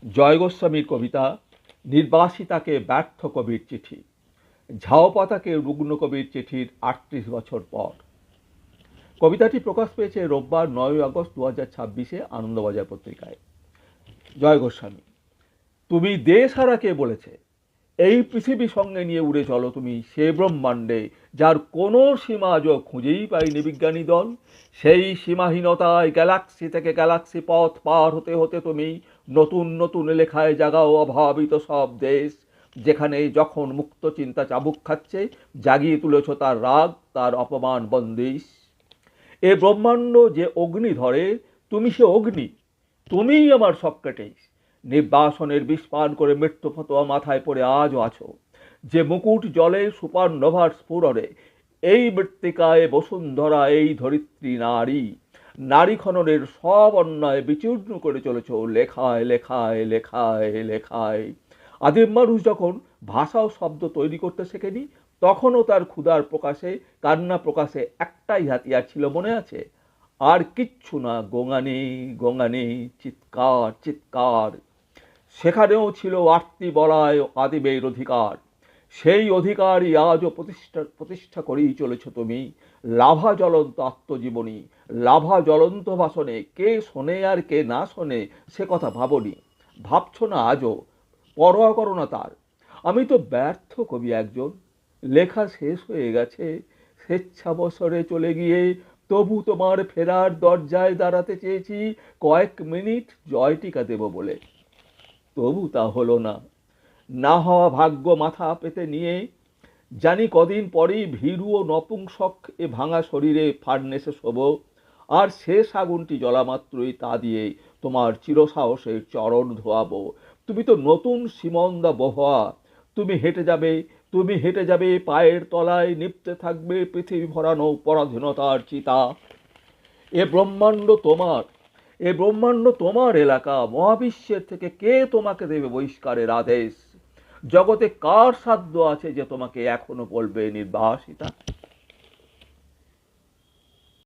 জয় গোস্বামীর কবিতা নির্বাসিতাকে ব্যর্থ কবির চিঠি। ঝাউপাতাকে রুগ্ন কবির চিঠির ৩৮ বছর পর। কবিতাটি প্রকাশ পেয়েছে রোববার ৯ আগস্ট ২০২৬ আনন্দবাজার পত্রিকায়। জয় গোস্বামী, তুমি দেশ হারাকে বলেছে এই পৃথিবী সঙ্গে নিয়ে উড়ে চলো তুমি সে ব্রহ্মাণ্ডে যার কোনো সীমা আজ খুঁজেই পায়নি বিজ্ঞানী দল। সেই সীমাহীনতায় গ্যালাক্সি থেকে গ্যালাক্সি পথ পার হতে হতে তুমি নতুন নতুন লেখায় জাগাও অভাবিত সব দেশ, যেখানে যখন মুক্ত চিন্তা চাবুক খাচ্ছে জাগিয়ে তুলেছ তার রাগ, তার অপমান বন্দিশ। এ ব্রহ্মাণ্ড যে অগ্নি ধরে তুমি সে অগ্নি, তুমিই আমার সক্রেটিস। নির্বাসনের বিষপান করে মৃত্যু ফতোয়া মাথায় পড়ে আজও আছো। যে মুকুট জলে সুপারনোভার স্ফুরণে এই মৃত্তিকায় বসুন্ধরা এই ধরিত্রী নারী। নারী খননের সব অন্যায় বিচূর্ণ করে চলেছ লেখায় লেখায় লেখায় লেখায়। আদিম মানুষ যখন ভাষা ও শব্দ তৈরি করতে শেখেনি, তখনও তার ক্ষুধার প্রকাশে, কান্না প্রকাশে একটাই হাতিয়ার ছিল, মনে আছে? আর কিচ্ছু না, গোঙানি গোঙানি, চিৎকার চিৎকার। সেখানেও ছিল আর্তি বলায় আদিবের অধিকার। সেই অধিকারই আজও প্রতিষ্ঠা করেই চলেছ তুমি। লাভা জ্বলন্ত আত্মজীবনী, লাভা জ্বলন্ত ভাষণে কে শোনে আর কে না শোনে সে কথা ভাবনি, ভাবছ না আজও, পরোয়া করো না তার। আমি তো ব্যর্থ কবি একজন, লেখা শেষ হয়ে গেছে, স্বেচ্ছাবসরে চলে গিয়ে তবু তোমার ফেরার দরজায় দাঁড়াতে চেয়েছি কয়েক মিনিট জয়টিকা দেব বলে। তবু তা হলো না। না হওয়া ভাগ্য মাথা পেতে নিয়ে জানি কদিন পরেই ভীরু ও নপুংসক এ ভাঙা শরীরে ফার্নেসে শোব, আর শেষ আগুনটি জ্বলা মাত্রই তা দিয়ে তোমার চিরসাহসের চরণ ধোয়াবো। তুমি তো নতুন সিমন্দা বহোয়া, তুমি হেঁটে যাবে, তুমি হেঁটে যাবে পায়ের তলায় নিপতে থাকবে পৃথিবী ভরানো পরাধীনতার চিতা। এ ব্রহ্মাণ্ড তোমার, এ ব্রহ্মাণ্ড তোমার এলাকা। মহাবিশ্বের থেকে কে তোমাকে দেবে বহিষ্কারের আদেশ? জগতে কার সাধ্য আছে যে তোমাকে এখনো বলবে নির্বাসিতা?